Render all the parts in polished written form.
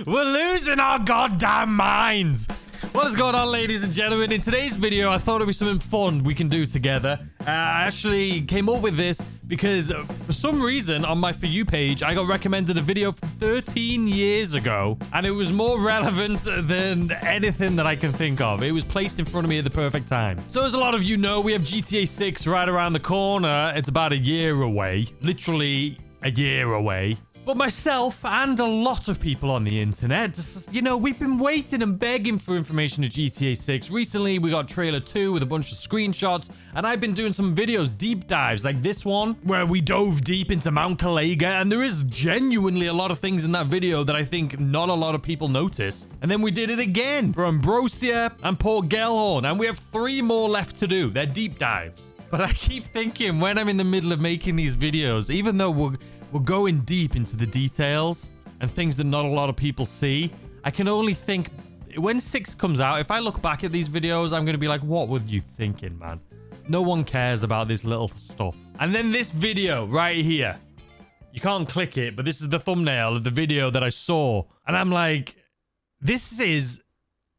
We're losing our goddamn minds. What is going on, ladies and gentlemen? In today's video, I thought it'd be something fun we can do together. I actually came up with this because for some reason on my For You page, I got recommended a video from 13 years ago, and it was more relevant than anything that I can think of. It was placed in front of me at the perfect time. So as a lot of you know, we have GTA 6 right around the corner. It's about a year away, literally a year away. But myself and a lot of people on the internet, you know, we've been waiting and begging for information to GTA 6. Recently, we got trailer 2 with a bunch of screenshots, and I've been doing some videos, deep dives, like this one, where we dove deep into Mount Calega, and there is genuinely a lot of things in that video that I think not a lot of people noticed. And then we did it again for Ambrosia and Port Gellhorn, and we have 3 more left to do. They're deep dives. But I keep thinking when I'm in the middle of making these videos, even though we're going deep into the details and things that not a lot of people see, I can only think when 6 comes out, if I look back at these videos, I'm going to be like, what were you thinking, man? No one cares about this little stuff. And then this video right here, you can't click it, but this is the thumbnail of the video that I saw. And I'm like, this is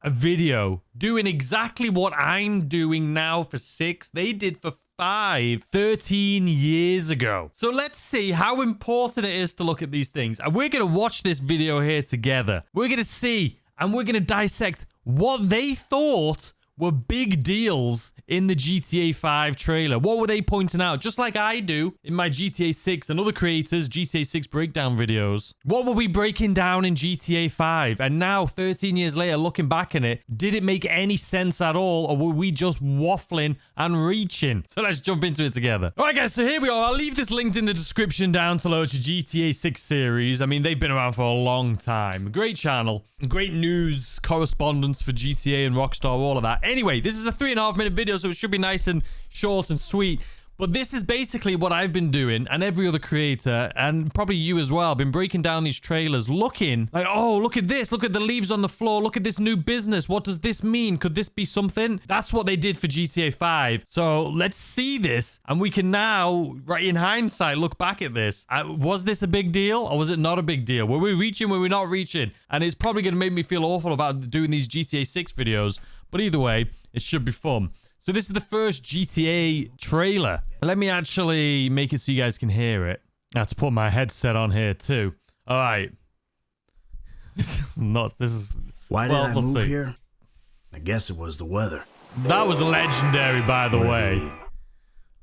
a video doing exactly what I'm doing now for 6. They did for 13 years ago. So let's see how important it is to look at these things. And we're going to watch this video here together. We're going to see and we're going to dissect what they thought were big deals in the GTA 5 trailer. What were they pointing out? Just like I do in my GTA 6 and other creators' GTA 6 breakdown videos. What were we breaking down in GTA 5? And now, 13 years later, looking back on it, did it make any sense at all? Or were we just waffling and reaching? So let's jump into it together. All right, guys, so here we are. I'll leave this linked in the description down to load your GTA 6 series. I mean, they've been around for a long time. Great channel. Great news correspondence for GTA and Rockstar, all of that. Anyway, this is a 3.5-minute video, so it should be nice and short and sweet. But this is basically what I've been doing, and every other creator, and probably you as well, been breaking down these trailers, looking like, oh, look at this. Look at the leaves on the floor. Look at this new business. What does this mean? Could this be something? That's what they did for GTA 5. So let's see this, and we can now, right in hindsight, look back at this. Was this a big deal, or was it not a big deal? Were we reaching? Were we not reaching? And it's probably going to make me feel awful about doing these GTA 6 videos, but either way, it should be fun. So this is the first GTA trailer. Let me actually make it so you guys can hear it. I have to put my headset on here too. All right. Why did I move here? I guess it was the weather. That was legendary, by the way.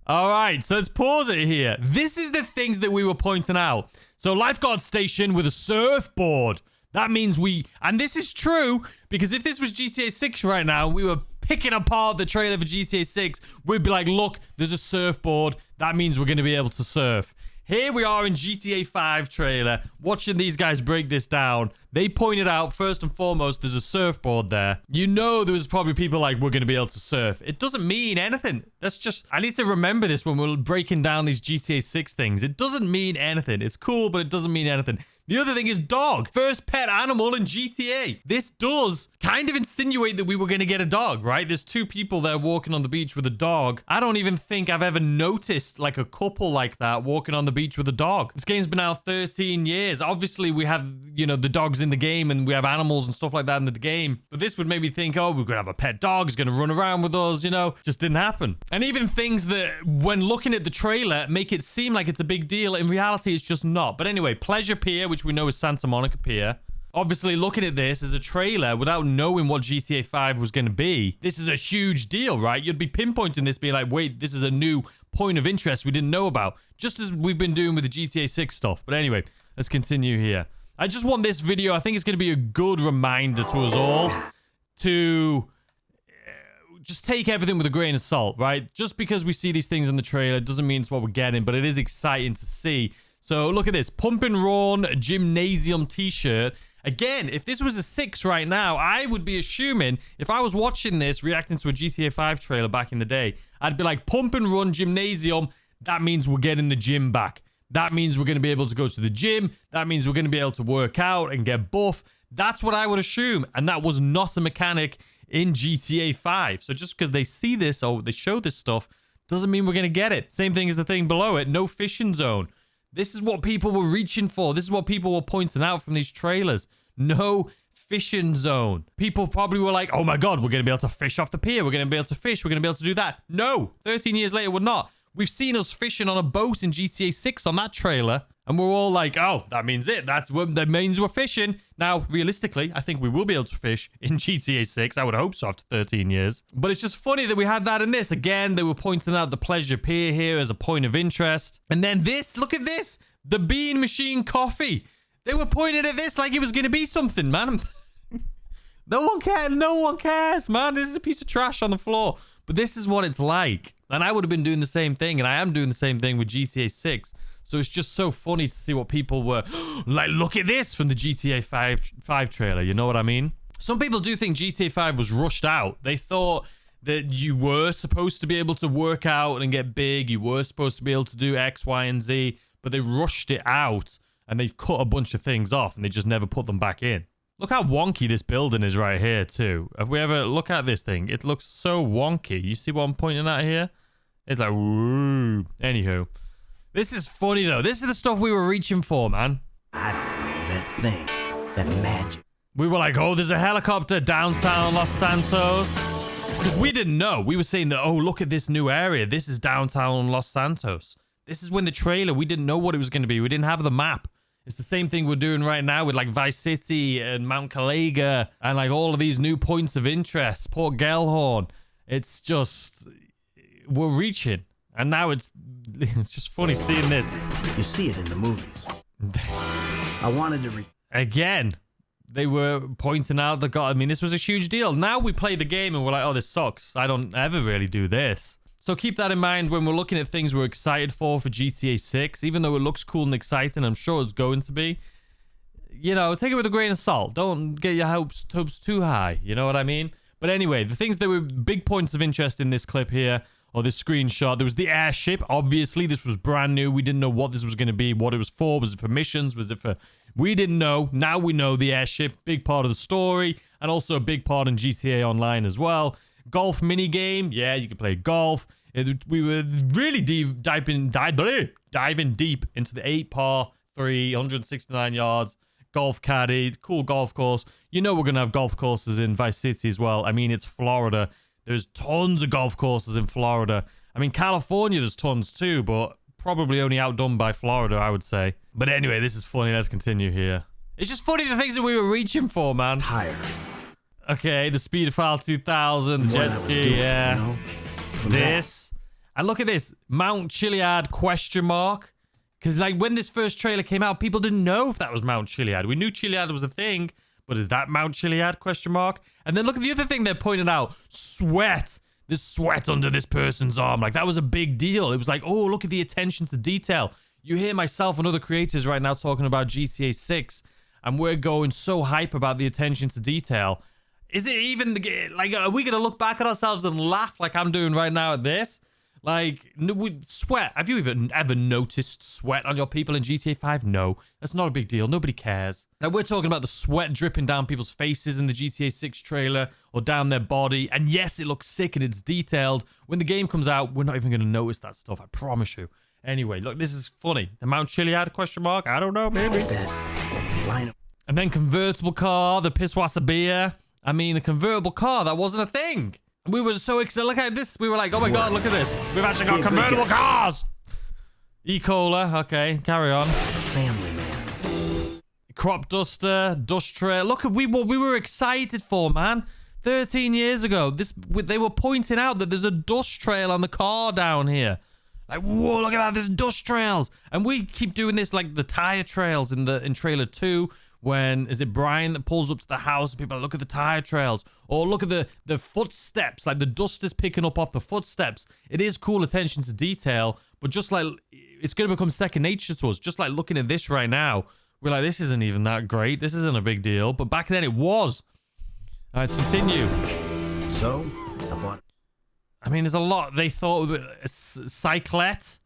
All right, so let's pause it here. This is the things that we were pointing out. So lifeguard station with a surfboard. That means and this is true, because if this was GTA 6 right now, we were picking apart the trailer for GTA 6, we'd be like, look, there's a surfboard. That means we're going to be able to surf. Here we are in GTA 5 trailer, watching these guys break this down. They pointed out, first and foremost, there's a surfboard there. You know there was probably people like, we're going to be able to surf. It doesn't mean anything. That's just, I need to remember this when we're breaking down these GTA 6 things. It doesn't mean anything. It's cool, but it doesn't mean anything. The other thing is dog. First pet animal in GTA. This does kind of insinuate that we were going to get a dog, right? There's 2 people there walking on the beach with a dog. I don't even think I've ever noticed like a couple like that walking on the beach with a dog. This game's been out 13 years. Obviously, we have, you know, the dogs in the game and we have animals and stuff like that in the game. But this would make me think, oh, we're going to have a pet dog. He's going to run around with us, you know. Just didn't happen. And even things that, when looking at the trailer, make it seem like it's a big deal. In reality, it's just not. But anyway, Pleasure Pier, which we know is Santa Monica Pier. Obviously, looking at this as a trailer without knowing what GTA 5 was going to be, this is a huge deal, right? You'd be pinpointing this, being like, wait, this is a new point of interest we didn't know about, just as we've been doing with the GTA 6 stuff. But anyway, let's continue here. I just want this video, I think it's going to be a good reminder to us all to just take everything with a grain of salt, right? Just because we see these things in the trailer doesn't mean it's what we're getting, but it is exciting to see. So look at this, Pump and Run Gymnasium t-shirt. Again, if this was a 6 right now, I would be assuming, if I was watching this, reacting to a GTA 5 trailer back in the day, I'd be like, Pump and Run Gymnasium, that means we're getting the gym back. That means we're going to be able to go to the gym. That means we're going to be able to work out and get buff. That's what I would assume. And that was not a mechanic in GTA 5. So just because they see this or they show this stuff doesn't mean we're going to get it. Same thing as the thing below it, no fishing zone. This is what people were reaching for. This is what people were pointing out from these trailers. No fishing zone. People probably were like, oh my God, we're going to be able to fish off the pier. We're going to be able to fish. We're going to be able to do that. No, 13 years later, we're not. We've seen us fishing on a boat in GTA 6 on that trailer. And we're all like, oh, that means it. That means we're fishing. Now, realistically, I think we will be able to fish in GTA 6. I would hope so after 13 years. But it's just funny that we had that in this. Again, they were pointing out the Pleasure Pier here as a point of interest. And then this, look at this. The Bean Machine Coffee. They were pointing at this like it was going to be something, man. No one cares. No one cares, man. This is a piece of trash on the floor. But this is what it's like. And I would have been doing the same thing. And I am doing the same thing with GTA 6. So it's just so funny to see what people were like, look at this from the GTA 5 trailer. You know what I mean? Some people do think GTA 5 was rushed out. They thought that you were supposed to be able to work out and get big. You were supposed to be able to do X, Y, and Z. But they rushed it out and they cut a bunch of things off and they just never put them back in. Look how wonky this building is right here too. Have we ever look at this thing? It looks so wonky. You see what I'm pointing at here? It's like, woo. Anywho. This is funny, though. This is the stuff we were reaching for, man. I don't know that thing. That magic. We were like, oh, there's a helicopter downtown Los Santos. Because we didn't know. We were saying that, oh, look at this new area. This is downtown Los Santos. This is when the trailer, we didn't know what it was going to be. We didn't have the map. It's the same thing we're doing right now with like Vice City and Mount Calega and like all of these new points of interest. Port Gellhorn. It's just, we're reaching. And now it's just funny seeing this. You see it in the movies. I wanted to again, they were pointing out that, I mean, this was a huge deal. Now we play the game and we're like, oh, this sucks. I don't ever really do this. So keep that in mind when we're looking at things we're excited for GTA 6. Even though it looks cool and exciting, I'm sure it's going to be. You know, take it with a grain of salt. Don't get your hopes too high. You know what I mean? But anyway, the things that were big points of interest in this clip here, or this screenshot, there was the airship. Obviously, this was brand new. We didn't know what this was going to be, what it was for. Was it for missions? Was it for... We didn't know. Now we know the airship. Big part of the story. And also a big part in GTA Online as well. Golf minigame. Yeah, you can play golf. We were really diving deep into the 8-par 3, 169 yards. Golf caddy. Cool golf course. You know we're going to have golf courses in Vice City as well. I mean, it's Florida. There's tons of golf courses in Florida. I mean, California, there's tons too, but probably only outdone by Florida, I would say. But anyway, this is funny. Let's continue here. It's just funny the things that we were reaching for, man. Higher. Okay, the Speedophile 2000, the jet ski, yeah. You know, this. And look at this. Mount Chiliad question mark. Because like when this first trailer came out, people didn't know if that was Mount Chiliad. We knew Chiliad was a thing. But is that Mount Chiliad question mark? And then look at the other thing they're pointing out. Sweat. There's sweat under this person's arm. Like, that was a big deal. It was like, oh, look at the attention to detail. You hear myself and other creators right now talking about GTA 6. And we're going so hype about the attention to detail. Is it even, like, are we going to look back at ourselves and laugh like I'm doing right now at this? Like, sweat. Have you even ever noticed sweat on your people in GTA 5? No, that's not a big deal. Nobody cares. Now, we're talking about the sweat dripping down people's faces in the GTA 6 trailer or down their body. And yes, it looks sick and it's detailed. When the game comes out, we're not even going to notice that stuff. I promise you. Anyway, look, this is funny. The Mount Chiliad question mark? I don't know, maybe. And then convertible car, the Piswasa beer. I mean, the convertible car, that wasn't a thing. We were so excited. Look at this. We were like, oh my God, look at this. We've actually got convertible cars. E-Cola. Okay, carry on. Family man. Crop duster, dust tray. Look at what we were excited for, man. 13 years ago, they were pointing out that there's a dust trail on the car down here. Like, whoa, look at that. There's dust trails. And we keep doing this like the tire trails in trailer 2. When, is it Brian that pulls up to the house and people are like, look at the tire trails. Or look at the footsteps, like the dust is picking up off the footsteps. It is cool attention to detail, but just like, it's going to become second nature to us. Just like looking at this right now, we're like, this isn't even that great. This isn't a big deal. But back then it was. All right, let's continue. So, I mean, there's a lot. They thought, cyclette.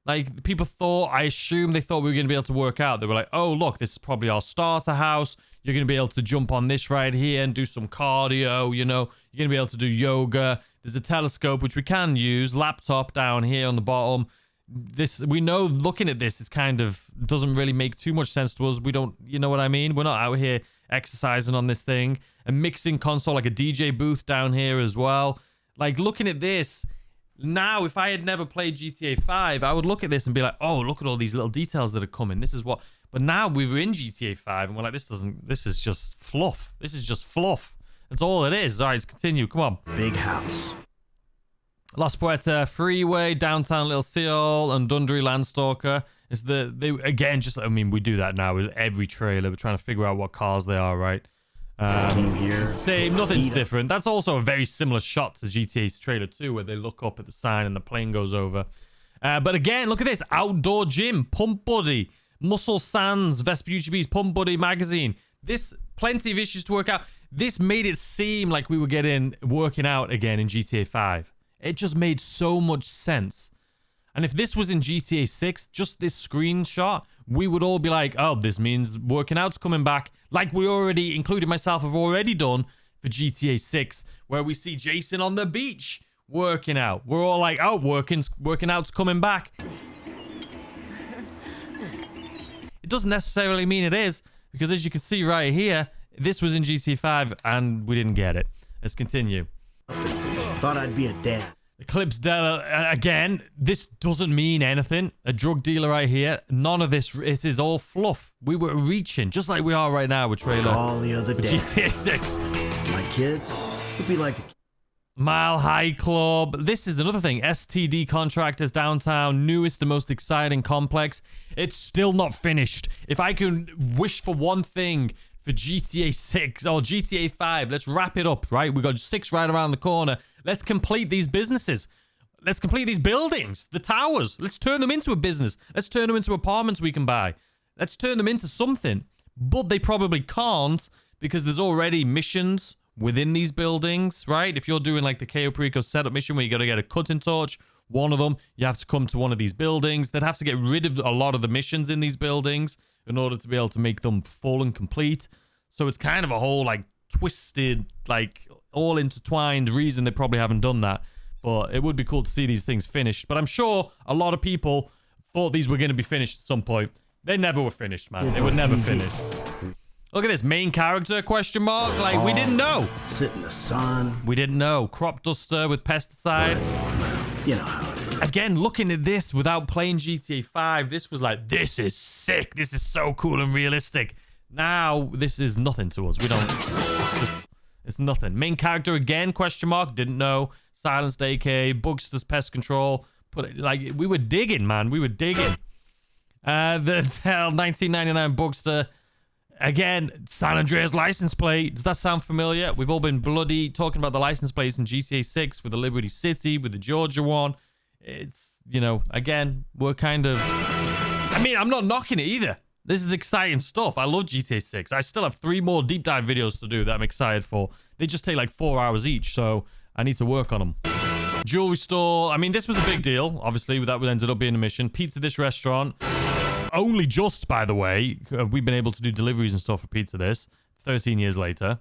Like, people thought, I assume they thought we were going to be able to work out. They were like, oh, look, this is probably our starter house. You're going to be able to jump on this right here and do some cardio, you know. You're going to be able to do yoga. There's a telescope, which we can use. Laptop down here on the bottom. We know, looking at this, it's kind of doesn't really make too much sense to us. We don't, you know what I mean? We're not out here exercising on this thing. A mixing console, like a DJ booth down here as well. Like, looking at this, now, if I had never played GTA 5, I would look at this and be like, oh, look at all these little details that are coming. This is what... But now we were in GTA 5 and we're like, this is just fluff. This is just fluff. That's all it is. All right, let's continue. Come on. Big house. Las Puertas Freeway, downtown Little Seoul, and Dundry Landstalker. It's again, just, I mean, we do that now with every trailer. We're trying to figure out what cars they are, right? Same, nothing's different. That's also a very similar shot to GTA's trailer 2, where they look up at the sign and the plane goes over. But again, look at this. Outdoor gym, Pump Buddy, Muscle Sands, Vespucci Bees, Pump Buddy magazine. This, plenty of issues to work out. This made it seem like we were working out again in GTA 5. It just made so much sense. And if this was in GTA 6, just this screenshot, we would all be like, oh, this means working out's coming back. Like we already, including myself, have already done for GTA 6, where we see Jason on the beach working out. We're all like, oh, working out's coming back. It doesn't necessarily mean it is, because as you can see right here, this was in GTA 5 and we didn't get it. Let's continue. Thought I'd be a dad. Eclipse Della, again, this doesn't mean anything. A drug dealer right here. None of this is all fluff. We were reaching, just like we are right now with trailer. All the other days. GTA 6. My kids would be like the... Mile High Club. This is another thing. STD Contractors downtown. Newest and most exciting complex. It's still not finished. If I can wish for one thing for GTA 6 or GTA 5, let's wrap it up, right? We got 6 right around the corner. Let's complete these businesses. Let's complete these buildings, the towers. Let's turn them into a business. Let's turn them into apartments we can buy. Let's turn them into something. But they probably can't, because there's already missions within these buildings, right? If you're doing like the Cayo Perico setup mission where you got to get a cutting torch, one of them, you have to come to one of these buildings. They'd have to get rid of a lot of the missions in these buildings in order to be able to make them full and complete. So it's kind of a whole like twisted, like all intertwined reason they probably haven't done that. But it would be cool to see these things finished. But I'm sure a lot of people thought these were going to be finished at some point. They never were finished, man. They were never finished. Look at this. Main character, question mark? Like, we didn't know. Sit in the sun. We didn't know. Crop duster with pesticide. You know how it is. Again, looking at this without playing GTA 5, this was like, this is sick. This is so cool and realistic. Now, this is nothing to us. We don't... It's nothing. Main character again, question mark? Didn't know. Silenced AK, Bugster's Pest Control. Like, we were digging, man. We were digging. The 1999 Bugster. Again, San Andreas license plate. Does that sound familiar? We've all been bloody talking about the license plates in GTA 6 with the Liberty City, with the Georgia one. It's, you know, again, we're kind of... I mean, I'm not knocking it either. This is exciting stuff. I love GTA 6. I still have 3 more deep dive videos to do that I'm excited for. They just take like 4 hours each, so I need to work on them. Jewelry store. I mean, this was a big deal. Obviously, that ended up being a mission. Pizza This restaurant. Only just, by the way, have we been able to do deliveries and stuff for Pizza This. 13 years later.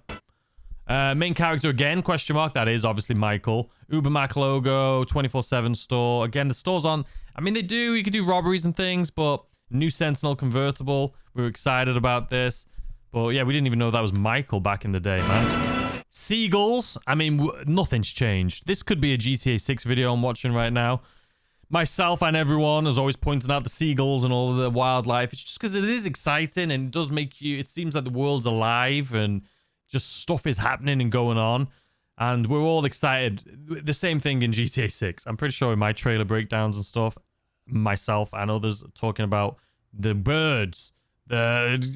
Main character again, question mark. That is obviously Michael. Uber Mac logo, 24/7 store. Again, the store's on. I mean, you can do robberies and things, but new Sentinel convertible. We were excited about this. But yeah, we didn't even know that was Michael back in the day, man. Seagulls. I mean, nothing's changed. This could be a GTA 6 video I'm watching right now. Myself and everyone is always pointing out the seagulls and all of the wildlife. It's just because it is exciting and it does make you... It seems like the world's alive and just stuff is happening and going on. And we're all excited. The same thing in GTA 6. I'm pretty sure in my trailer breakdowns and stuff, myself and others talking about the birds,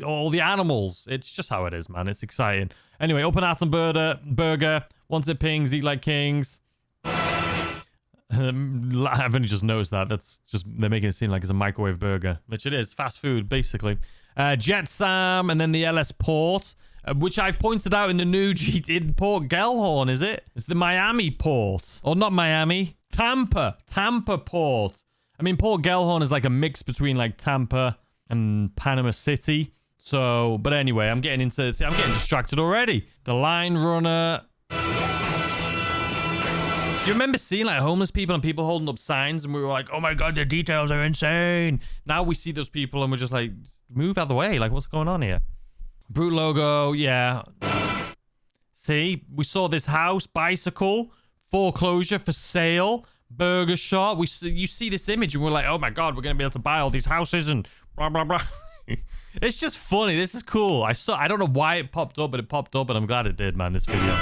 all the animals. It's just how it is, man. It's exciting. Anyway, Open Atom Burger. Once it pings, eat like kings. I've only just noticed that. That's just, they're making it seem like it's a microwave burger, which it is. Fast food, basically. Jet Sam, and then the LS Port, which I've pointed out in the new Port Gellhorn, is it? It's the Miami Port. Or not Miami. Tampa Port. I mean, Port Gellhorn is like a mix between like Tampa and Panama City. So, but anyway, I'm getting distracted already. The Line Runner. Do you remember seeing like homeless people and people holding up signs and we were like, oh my God, the details are insane. Now we see those people and we're just like, move out of the way. Like, what's going on here? Brute logo, yeah. See, we saw this house, bicycle, foreclosure for sale, burger shop. You see this image and we're like, oh my God, we're going to be able to buy all these houses and blah, blah, blah. It's just funny. This is cool. I don't know why it popped up, but it popped up and I'm glad it did, man, this video.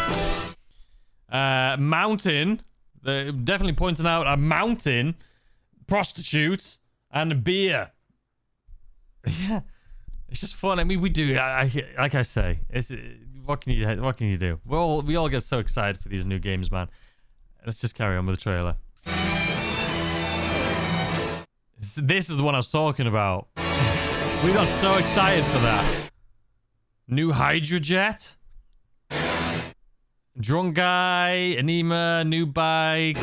Mountain. Definitely pointing out a mountain, prostitute, and a beer. Yeah. It's just fun. I mean, we do. Like I say, what can you do? We all get so excited for these new games, man. Let's just carry on with the trailer. This is the one I was talking about. We got so excited for that. New Hydrojet. Drunk guy, Anima, new bike.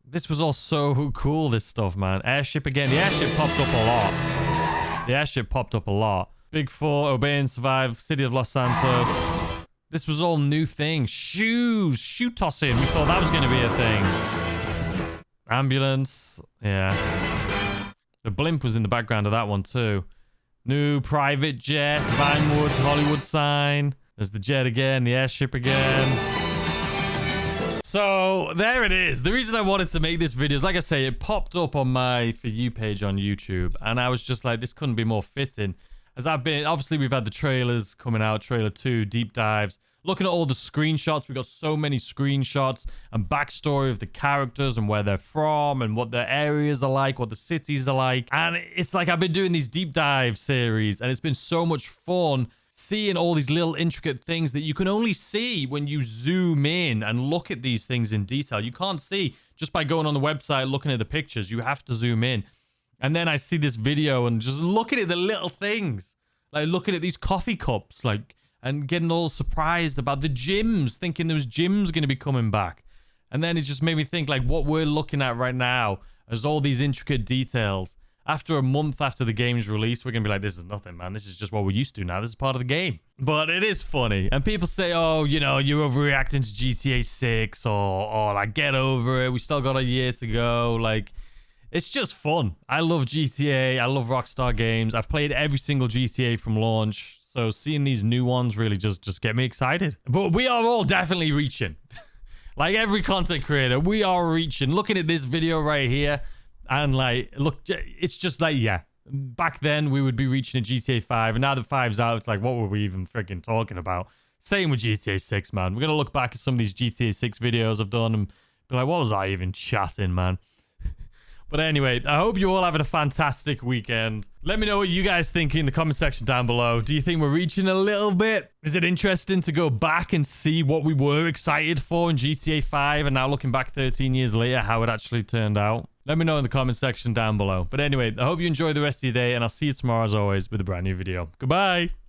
This was all so cool, this stuff, man. Airship again. The airship popped up a lot. The airship popped up a lot. Bigfoot, Obey and Survive, City of Los Santos. This was all new things. Shoes, shoe tossing. We thought that was going to be a thing. Ambulance. Yeah. The blimp was in the background of that one too. New private jet, Vinewood, Hollywood sign. There's the jet again, the airship again. So there it is. The reason I wanted to make this video is, like I say, it popped up on my For You page on YouTube. And I was just like, this couldn't be more fitting. As obviously we've had the trailers coming out, trailer 2, deep dives. Looking at all the screenshots, we got so many screenshots and backstory of the characters and where they're from and what their areas are like, what the cities are like. And it's like I've been doing these deep dive series and it's been so much fun seeing all these little intricate things that you can only see when you zoom in and look at these things in detail. You can't see just by going on the website, looking at the pictures. You have to zoom in. And then I see this video and just looking at the little things, like looking at these coffee cups, like, and getting all surprised about the gyms, thinking there was gyms going to be coming back. And then it just made me think, like, what we're looking at right now is all these intricate details. After a month after the game's release, we're going to be like, this is nothing, man. This is just what we're used to now. This is part of the game. But it is funny. And people say, oh, you know, you're overreacting to GTA 6 or like, get over it. We still got a year to go. Like, it's just fun. I love GTA. I love Rockstar games. I've played every single GTA from launch. So seeing these new ones really just get me excited. But we are all definitely reaching. Like every content creator, we are reaching. Looking at this video right here. And like, look, it's just like, yeah. Back then, we would be reaching a GTA 5. And now that 5's out, it's like, what were we even freaking talking about? Same with GTA 6, man. We're going to look back at some of these GTA 6 videos I've done and be like, what was I even chatting, man? But anyway, I hope you're all having a fantastic weekend. Let me know what you guys think in the comment section down below. Do you think we're reaching a little bit? Is it interesting to go back and see what we were excited for in GTA 5 and now looking back 13 years later, how it actually turned out? Let me know in the comment section down below. But anyway, I hope you enjoy the rest of your day and I'll see you tomorrow as always with a brand new video. Goodbye.